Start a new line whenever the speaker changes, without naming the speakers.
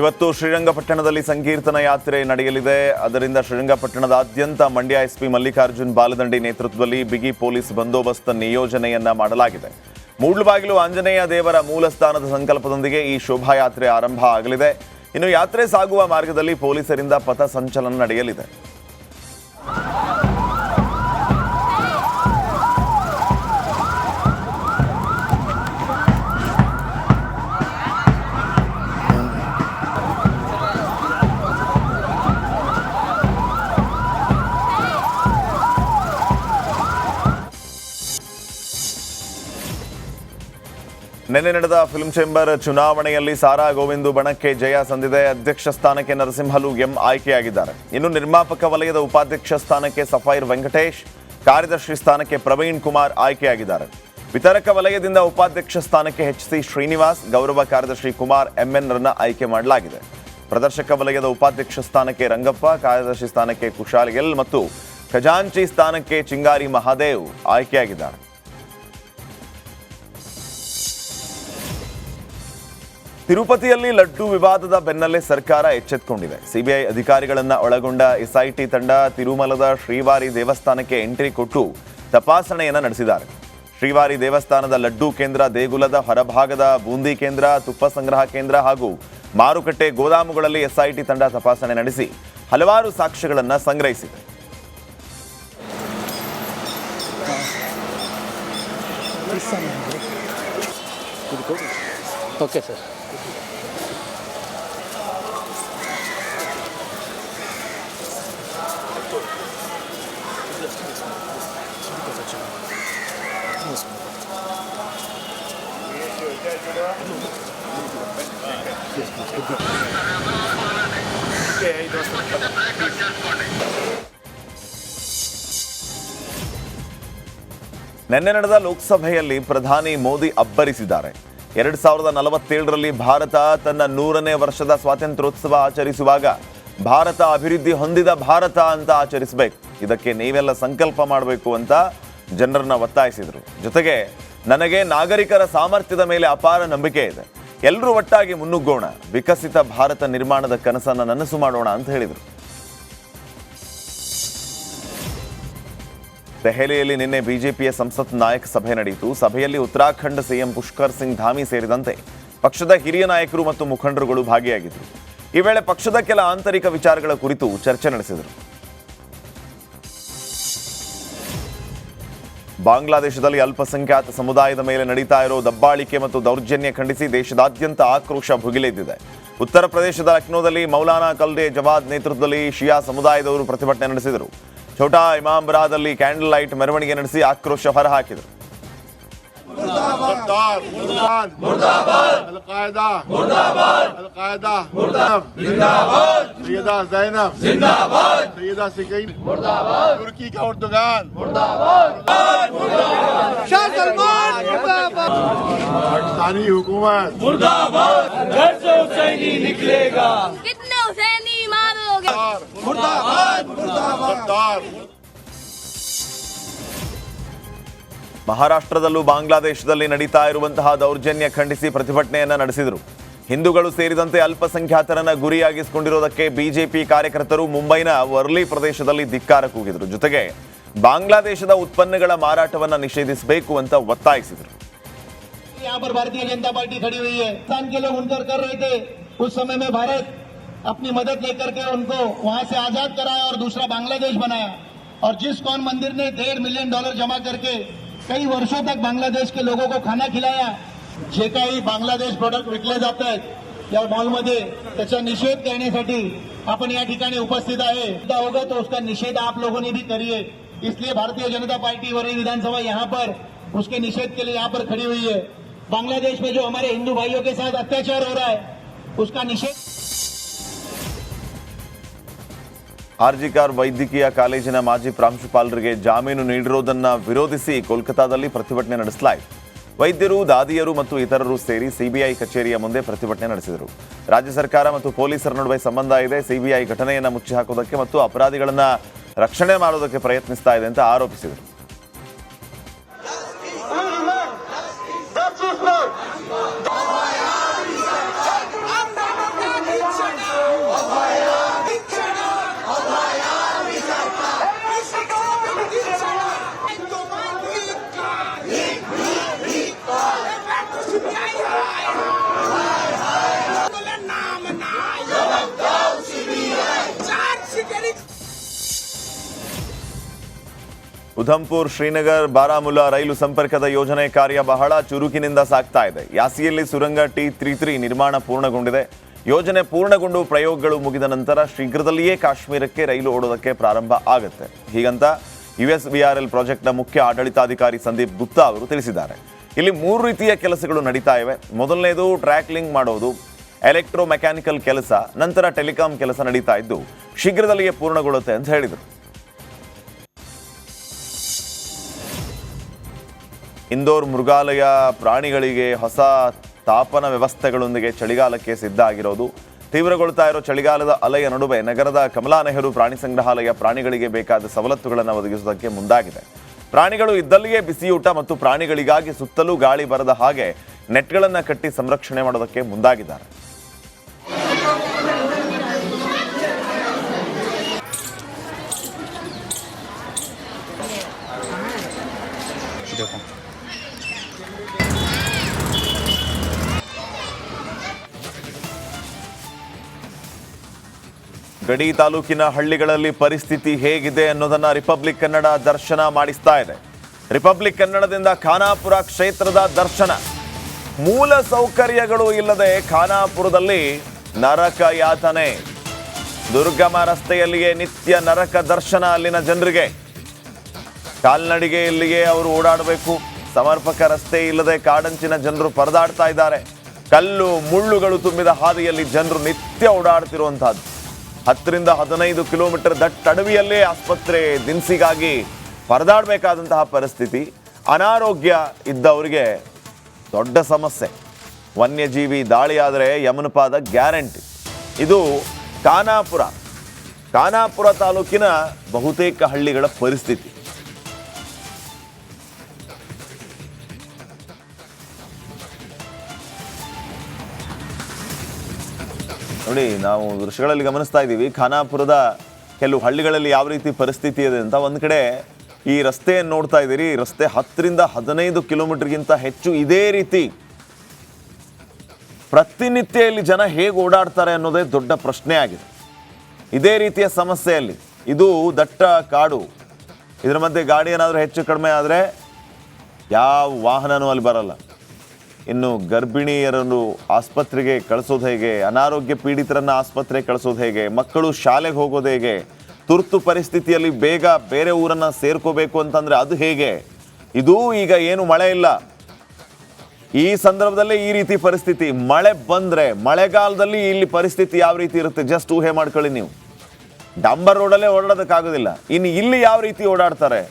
ಇವತ್ತು ಶ್ರೀರಂಗಪಟ್ಟಣದಲ್ಲಿ ಸಂಕೀರ್ತನ ಯಾತ್ರೆ ನಡೆಯಲಿದೆ. ಅದರಿಂದ ಶ್ರೀರಂಗಪಟ್ಟಣದಾದ್ಯಂತ ಮಂಡ್ಯ ಎಸ್ಪಿ ಮಲ್ಲಿಕಾರ್ಜುನ್ ಬಾಲದಂಡಿ ನೇತೃತ್ವದಲ್ಲಿ ಬಿಗಿ ಪೊಲೀಸ್ ಬಂದೋಬಸ್ತ್ ನಿಯೋಜನೆಯನ್ನ ಮಾಡಲಾಗಿದೆ. ಮೂಡ್ಲಬಾಗಿಲು ಆಂಜನೇಯ ದೇವರ ಮೂಲಸ್ಥಾನದ ಸಂಕಲ್ಪದೊಂದಿಗೆ ಈ ಶೋಭಾಯಾತ್ರೆ ಆರಂಭ ಆಗಲಿದೆ. ಇನ್ನು ಯಾತ್ರೆ ಸಾಗುವ ಮಾರ್ಗದಲ್ಲಿ ಪೊಲೀಸರಿಂದ ಪಥ ಸಂಚಲನ ನಡೆಯಲಿದೆ. ನಿನ್ನೆ ನಡೆದ ಫಿಲ್ಮ್ ಚೇಂಬರ್ ಚುನಾವಣೆಯಲ್ಲಿ ಸಾರಾ ಗೋವಿಂದು ಬಣಕ್ಕೆ ಜಯ ಸಂದಿದೆ. ಅಧ್ಯಕ್ಷ ಸ್ಥಾನಕ್ಕೆ ನರಸಿಂಹಲು ಎಂ ಆಯ್ಕೆಯಾಗಿದ್ದಾರೆ. ಇನ್ನು ನಿರ್ಮಾಪಕ ವಲಯದ ಉಪಾಧ್ಯಕ್ಷ ಸ್ಥಾನಕ್ಕೆ ಸಫೈರ್ ವೆಂಕಟೇಶ್, ಕಾರ್ಯದರ್ಶಿ ಸ್ಥಾನಕ್ಕೆ ಪ್ರವೀಣ್ ಕುಮಾರ್ ಆಯ್ಕೆಯಾಗಿದ್ದಾರೆ. ವಿತರಕ ವಲಯದಿಂದ ಉಪಾಧ್ಯಕ್ಷ ಸ್ಥಾನಕ್ಕೆ ಎಚ್.ಸಿ. ಶ್ರೀನಿವಾಸ್, ಗೌರವ ಕಾರ್ಯದರ್ಶಿ ಕುಮಾರ್ ಎಂಎನ್ ರನ್ನ ಆಯ್ಕೆ ಮಾಡಲಾಗಿದೆ. ಪ್ರದರ್ಶಕ ವಲಯದ ಉಪಾಧ್ಯಕ್ಷ ಸ್ಥಾನಕ್ಕೆ ರಂಗಪ್ಪ, ಕಾರ್ಯದರ್ಶಿ ಸ್ಥಾನಕ್ಕೆ ಕುಶಾಲ್ ಎಲ್ ಮತ್ತು ಖಜಾಂಚಿ ಸ್ಥಾನಕ್ಕೆ ಚಿಂಗಾರಿ ಮಹಾದೇವ್ ಆಯ್ಕೆಯಾಗಿದ್ದಾರೆ. ತಿರುಪತಿಯಲ್ಲಿ ಲಡ್ಡು ವಿವಾದದ ಬೆನ್ನಲ್ಲೇ ಸರ್ಕಾರ ಎಚ್ಚೆತ್ತುಕೊಂಡಿದೆ. ಸಿಬಿಐ ಅಧಿಕಾರಿಗಳನ್ನ ಒಳಗೊಂಡ ಎಸ್ಐಟಿ ತಂಡ ತಿರುಮಲದ ಶ್ರೀವಾರಿ ದೇವಸ್ಥಾನಕ್ಕೆ ಎಂಟ್ರಿ ಕೊಟ್ಟು ತಪಾಸಣೆಯನ್ನು ನಡೆಸಿದ್ದಾರೆ. ಶ್ರೀವಾರಿ ದೇವಸ್ಥಾನದ ಲಡ್ಡು ಕೇಂದ್ರ, ದೇಗುಲದ ಹೊರಭಾಗದ ಬೂಂದಿ ಕೇಂದ್ರ, ತುಪ್ಪ ಸಂಗ್ರಹ ಕೇಂದ್ರ ಹಾಗೂ ಮಾರುಕಟ್ಟೆ ಗೋದಾಮುಗಳಲ್ಲಿ ಎಸ್ಐಟಿ ತಂಡ ತಪಾಸಣೆ ನಡೆಸಿ ಹಲವಾರು ಸಾಕ್ಷ್ಯಗಳನ್ನು ಸಂಗ್ರಹಿಸಿದೆ.
Okay sir.
ನಿನ್ನೆ ನಡೆದ ಲೋಕಸಭೆಯಲ್ಲಿ ಪ್ರಧಾನಿ ಮೋದಿ ಅಬ್ಬರಿಸಿದ್ದಾರೆ. 2047ರಲ್ಲಿ ಭಾರತ ತನ್ನ 100ನೇ ವರ್ಷದ ಸ್ವಾತಂತ್ರ್ಯೋತ್ಸವ ಆಚರಿಸುವಾಗ ಭಾರತ ಅಭಿವೃದ್ಧಿ ಹೊಂದಿದ ಭಾರತ ಅಂತ ಆಚರಿಸಬೇಕು, ಇದಕ್ಕೆ ನೀವೆಲ್ಲ ಸಂಕಲ್ಪ ಮಾಡಬೇಕು ಅಂತ ಜನರನ್ನ ಒತ್ತಾಯಿಸಿದರು. ಜೊತೆಗೆ ನನಗೆ ನಾಗರಿಕರ ಸಾಮರ್ಥ್ಯದ ಮೇಲೆ ಅಪಾರ ನಂಬಿಕೆ ಇದೆ, ಎಲ್ಲರೂ ಒಟ್ಟಾಗಿ ಮುನ್ನುಗ್ಗೋಣ, ವಿಕಸಿತ ಭಾರತ ನಿರ್ಮಾಣದ ಕನಸನ್ನು ನನಸು ಮಾಡೋಣ ಅಂತ ಹೇಳಿದರು. ದೆಹಲಿಯಲ್ಲಿ ನಿನ್ನೆ ಬಿಜೆಪಿಯ ಸಂಸತ್ ನಾಯಕ ಸಭೆ ನಡೆಯಿತು. ಸಭೆಯಲ್ಲಿ ಉತ್ತರಾಖಂಡ್ ಸಿಎಂ ಪುಷ್ಕರ್ ಸಿಂಗ್ ಧಾಮಿ ಸೇರಿದಂತೆ ಪಕ್ಷದ ಹಿರಿಯ ನಾಯಕರು ಮತ್ತು ಮುಖಂಡರುಗಳು ಭಾಗಿಯಾಗಿದ್ದರು. ಈ ವೇಳೆ ಪಕ್ಷದ ಕೆಲ ಆಂತರಿಕ ವಿಚಾರಗಳ ಕುರಿತು ಚರ್ಚೆ ನಡೆಸಿದರು. ಬಾಂಗ್ಲಾದೇಶದಲ್ಲಿ ಅಲ್ಪಸಂಖ್ಯಾತ ಸಮುದಾಯದ ಮೇಲೆ ನಡೀತಾ ಇರೋ ದಬ್ಬಾಳಿಕೆ ಮತ್ತು ದೌರ್ಜನ್ಯ ಖಂಡಿಸಿ ದೇಶದಾದ್ಯಂತ ಆಕ್ರೋಶ ಭುಗಿಲೆದ್ದಿದೆ. ಉತ್ತರ ಪ್ರದೇಶದ ಲಕ್ನೋದಲ್ಲಿ ಮೌಲಾನಾ ಕಲ್ದೆ ಜವಾದ್ ನೇತೃತ್ವದಲ್ಲಿ ಶಿಯಾ ಸಮುದಾಯದವರು ಪ್ರತಿಭಟನೆ ನಡೆಸಿದರು. ಛೋಟಾ ಇಮಾಮ್ಬರಾದಲ್ಲಿ ಕ್ಯಾಂಡಲ್ ಲೈಟ್ ಮೆರವಣಿಗೆ ನಡೆಸಿ ಆಕ್ರೋಶ ಹೊರಹಾಕಿದರು.
पाकिस्तानी हुकूमत
कितने हुसैनी मारोगे?
ಮಹಾರಾಷ್ಟ್ರದಲ್ಲೂ ಬಾಂಗ್ಲಾದೇಶದಲ್ಲಿ ನಡೀತಾ ಇರುವಂತಹ ದೌರ್ಜನ್ಯ ಖಂಡಿಸಿ ಪ್ರತಿಭಟನೆಯನ್ನ ನಡೆಸಿದರು. ಹಿಂದೂಗಳು ಸೇರಿದಂತೆ ಅಲ್ಪಸಂಖ್ಯಾತರನ್ನ ಗುರಿಯಾಗಿಸಿಕೊಂಡಿರೋದಕ್ಕೆ ಬಿಜೆಪಿ ಕಾರ್ಯಕರ್ತರು ಮುಂಬೈನ ವರ್ಲಿ ಪ್ರದೇಶದಲ್ಲಿ ಧಿಕ್ಕಾರ ಕೂಗಿದರು. ಜೊತೆಗೆ ಬಾಂಗ್ಲಾದೇಶದ ಉತ್ಪನ್ನಗಳ ಮಾರಾಟವನ್ನ ನಿಷೇಧಿಸಬೇಕು ಅಂತ ಒತ್ತಾಯಿಸಿದರು.
यहाँ पर भारतीय जनता पार्टी खड़ी हुई है. पाकिस्तान के लोग उनकर कर रहे थे. उस समय में भारत अपनी मदद लेकर के उनको वहां से आजाद कराया और दूसरा बांग्लादेश बनाया. और जिस कौन मंदिर ने $1.5 मिलियन जमा करके कई वर्षों तक बांग्लादेश के लोगों को खाना खिलाया, जे काही बांग्लादेश प्रोडक्ट विकले जात आहेत या मॉलमध्ये, त्याचा निषेध करण्यासाठी आपण या ठिकाणी उपस्थित आहे. होगा तो उसका निषेध आप लोगों ने भी करिए. इसलिए भारतीय जनता पार्टी वरी विधानसभा यहाँ पर उसके निषेध के लिए यहाँ पर खड़ी हुई है. बांग्लादेश में जो हमारे हिंदू भाइयों के साथ अत्याचार हो रहा है उसका निषेध.
ಆರ್ಜಿಕರ್ ವೈದ್ಯಕೀಯ ಕಾಲೇಜಿನ ಮಾಜಿ ಪ್ರಾಂಶುಪಾಲರಿಗೆ ಜಾಮೀನು ನೀಡಿರುವುದನ್ನು ವಿರೋಧಿಸಿ ಕೋಲ್ಕತಾದಲ್ಲಿ ಪ್ರತಿಭಟನೆ ನಡೆಸಲಾಯಿತು. ವೈದ್ಯರು, ದಾದಿಯರು ಮತ್ತು ಇತರರು ಸೇರಿ ಸಿಬಿಐ ಕಚೇರಿಯ ಮುಂದೆ ಪ್ರತಿಭಟನೆ ನಡೆಸಿದರು. ರಾಜ್ಯ ಸರ್ಕಾರ ಮತ್ತು ಪೊಲೀಸರ ನಡುವೆ ಸಂಬಂಧ ಇದೆ, ಸಿಬಿಐ ಘಟನೆಯನ್ನು ಮುಚ್ಚಿ ಹಾಕೋದಕ್ಕೆ ಮತ್ತು ಅಪರಾಧಿಗಳನ್ನು ರಕ್ಷಣೆ ಮಾಡೋದಕ್ಕೆ ಪ್ರಯತ್ನಿಸ್ತಾ ಇದೆ ಅಂತ ಆರೋಪಿಸಿದರು. ಉಧಂಪುರ್ ಶ್ರೀನಗರ್ ಬಾರಾಮುಲ್ಲಾ ರೈಲು ಸಂಪರ್ಕದ ಯೋಜನೆ ಕಾರ್ಯ ಬಹಳ ಚುರುಕಿನಿಂದ ಸಾಗ್ತಾ ಇದೆ. ಯಾಸಿಯಲ್ಲಿ ಸುರಂಗ T33 ನಿರ್ಮಾಣ ಪೂರ್ಣಗೊಂಡಿದೆ. ಯೋಜನೆ ಪೂರ್ಣಗೊಂಡು ಪ್ರಯೋಗಗಳು ಮುಗಿದ ನಂತರ ಶೀಘ್ರದಲ್ಲಿಯೇ ಕಾಶ್ಮೀರಕ್ಕೆ ರೈಲು ಓಡೋದಕ್ಕೆ ಪ್ರಾರಂಭ ಆಗುತ್ತೆ. ಹೀಗಂತ USBRL ಪ್ರಾಜೆಕ್ಟ್ನ ಮುಖ್ಯ ಆಡಳಿತಾಧಿಕಾರಿ ಸಂದೀಪ್ ಗುಪ್ತಾ ಅವರು ತಿಳಿಸಿದ್ದಾರೆ. ಇಲ್ಲಿ 3 ರೀತಿಯ ಕೆಲಸಗಳು ನಡೀತಾ ಇವೆ. ಮೊದಲನೇದು ಟ್ರ್ಯಾಕ್ ಲಿಂಕ್ ಮಾಡೋದು, ಎಲೆಕ್ಟ್ರೋ ಮೆಕ್ಯಾನಿಕಲ್ ಕೆಲಸ, ನಂತರ ಟೆಲಿಕಾಂ ಕೆಲಸ ನಡೀತಾ ಇದ್ದು ಶೀಘ್ರದಲ್ಲಿಯೇ ಪೂರ್ಣಗೊಳ್ಳುತ್ತೆ ಅಂತ ಹೇಳಿದರು. ಇಂದೋರ್ ಮೃಗಾಲಯ ಪ್ರಾಣಿಗಳಿಗೆ ಹೊಸ ತಾಪನ ವ್ಯವಸ್ಥೆಗಳೊಂದಿಗೆ ಚಳಿಗಾಲಕ್ಕೆ ಸಿದ್ಧ ಆಗಿರೋದು. ತೀವ್ರಗೊಳ್ತಾ ಇರೋ ಚಳಿಗಾಲದ ಅಲೆಯ ನಡುವೆ ನಗರದ ಕಮಲಾ ನೆಹರು ಪ್ರಾಣಿ ಸಂಗ್ರಹಾಲಯ ಪ್ರಾಣಿಗಳಿಗೆ ಬೇಕಾದ ಸವಲತ್ತುಗಳನ್ನು ಒದಗಿಸುವುದಕ್ಕೆ ಮುಂದಾಗಿದೆ. ಪ್ರಾಣಿಗಳು ಇದ್ದಲ್ಲಿಯೇ ಬಿಸಿಯೂಟ ಮತ್ತು ಪ್ರಾಣಿಗಳಿಗಾಗಿ ಸುತ್ತಲೂ ಗಾಳಿ ಬರದ ಹಾಗೆ ನೆಟ್ಗಳನ್ನು ಕಟ್ಟಿ ಸಂರಕ್ಷಣೆ ಮಾಡೋದಕ್ಕೆ ಮುಂದಾಗಿದ್ದಾರೆ. ಗಡಿ ತಾಲೂಕಿನ ಹಳ್ಳಿಗಳಲ್ಲಿ ಪರಿಸ್ಥಿತಿ ಹೇಗಿದೆ ಅನ್ನೋದನ್ನ ರಿಪಬ್ಲಿಕ್ ಕನ್ನಡ ದರ್ಶನ ಮಾಡಿಸ್ತಾ ಇದೆ. ರಿಪಬ್ಲಿಕ್ ಕನ್ನಡದಿಂದ ಖಾನಾಪುರ ಕ್ಷೇತ್ರದ ದರ್ಶನ. ಮೂಲ ಸೌಕರ್ಯಗಳು ಇಲ್ಲದೆ ಖಾನಾಪುರದಲ್ಲಿ ನರಕ ಯಾತನೆ. ದುರ್ಗಮ ರಸ್ತೆಯಲ್ಲಿಯೇ ನಿತ್ಯ ನರಕ ದರ್ಶನ ಅಲ್ಲಿನ ಜನರಿಗೆ. ಕಾಲ್ನಡಿಗೆಯಲ್ಲಿಯೇ ಅವರು ಓಡಾಡಬೇಕು. ಸಮರ್ಪಕ ರಸ್ತೆ ಇಲ್ಲದೆ ಕಾಡಂಚಿನ ಜನರು ಪರದಾಡ್ತಾ ಇದ್ದಾರೆ. ಕಲ್ಲು ಮುಳ್ಳುಗಳು ತುಂಬಿದ ಹಾದಿಯಲ್ಲಿ ಜನರು ನಿತ್ಯ ಓಡಾಡ್ತಿರುವಂತಹದ್ದು. 10ರಿಂದ 15 ಕಿಲೋಮೀಟರ್ ದಟ್ಟಡವಿಯಲ್ಲೇ ಆಸ್ಪತ್ರೆ ದಿನಸಿಗಾಗಿ ಪರದಾಡಬೇಕಾದಂತಹ ಪರಿಸ್ಥಿತಿ. ಅನಾರೋಗ್ಯ ಇದ್ದವರಿಗೆ ದೊಡ್ಡ ಸಮಸ್ಯೆ. ವನ್ಯಜೀವಿ ದಾಳಿಯಾದರೆ ಯಮನಪಾದ ಗ್ಯಾರಂಟಿ. ಇದು ಖಾನಾಪುರ ತಾಲೂಕಿನ ಬಹುತೇಕ ಹಳ್ಳಿಗಳ ಪರಿಸ್ಥಿತಿ. ನೋಡಿ, ನಾವು ದೃಶ್ಯಗಳಲ್ಲಿ ಗಮನಿಸ್ತಾ ಇದ್ದೀವಿ ಖಾನಾಪುರದ ಕೆಲವು ಹಳ್ಳಿಗಳಲ್ಲಿ ಯಾವ ರೀತಿ ಪರಿಸ್ಥಿತಿ ಇದೆ ಅಂತ. ಒಂದು ಕಡೆ ಈ ರಸ್ತೆಯನ್ನು ನೋಡ್ತಾ ಇದ್ದೀರಿ. ರಸ್ತೆ 10ರಿಂದ 15 ಕಿಲೋಮೀಟರ್ಗಿಂತ ಹೆಚ್ಚು ಇದೇ ರೀತಿ ಪ್ರತಿನಿತ್ಯ ಇಲ್ಲಿ ಜನ ಹೇಗೆ ಓಡಾಡ್ತಾರೆ ಅನ್ನೋದೇ ದೊಡ್ಡ ಪ್ರಶ್ನೆ ಆಗಿದೆ. ಇದೇ ರೀತಿಯ ಸಮಸ್ಯೆಯಲ್ಲಿ ಇದು ದಟ್ಟ ಕಾಡು. ಇದರ ಮಧ್ಯೆ ಗಾಡಿ ಏನಾದರೂ ಹೆಚ್ಚು ಕಡಿಮೆ ಆದರೆ ಯಾವ ವಾಹನನೂ ಅಲ್ಲಿ ಬರಲ್ಲ. ಇನ್ನು ಗರ್ಭಿಣಿಯರನ್ನು ಆಸ್ಪತ್ರೆಗೆ ಕಳಿಸೋದು ಹೇಗೆ, ಅನಾರೋಗ್ಯ ಪೀಡಿತರನ್ನು ಆಸ್ಪತ್ರೆಗೆ ಕಳಿಸೋದು ಹೇಗೆ, ಮಕ್ಕಳು ಶಾಲೆಗೆ ಹೋಗೋದು ಹೇಗೆ, ತುರ್ತು ಪರಿಸ್ಥಿತಿಯಲ್ಲಿ ಬೇಗ ಬೇರೆ ಊರನ್ನು ಸೇರ್ಕೋಬೇಕು ಅಂತಂದರೆ ಅದು ಹೇಗೆ. ಇದು ಈಗ ಏನು ಮಳೆ ಇಲ್ಲ, ಈ ಸಂದರ್ಭದಲ್ಲೇ ಈ ರೀತಿ ಪರಿಸ್ಥಿತಿ. ಮಳೆ ಬಂದರೆ ಮಳೆಗಾಲದಲ್ಲಿ ಇಲ್ಲಿ ಪರಿಸ್ಥಿತಿ ಯಾವ ರೀತಿ ಇರುತ್ತೆ ಜಸ್ಟ್ ಊಹೆ ಮಾಡ್ಕೊಳ್ಳಿ ನೀವು. ಡಂಬರ್ ರೋಡಲ್ಲೇ ಓಡಾಡೋದಕ್ಕಾಗೋದಿಲ್ಲ, ಇನ್ನು ಇಲ್ಲಿ ಯಾವ ರೀತಿ ಓಡಾಡ್ತಾರೆ.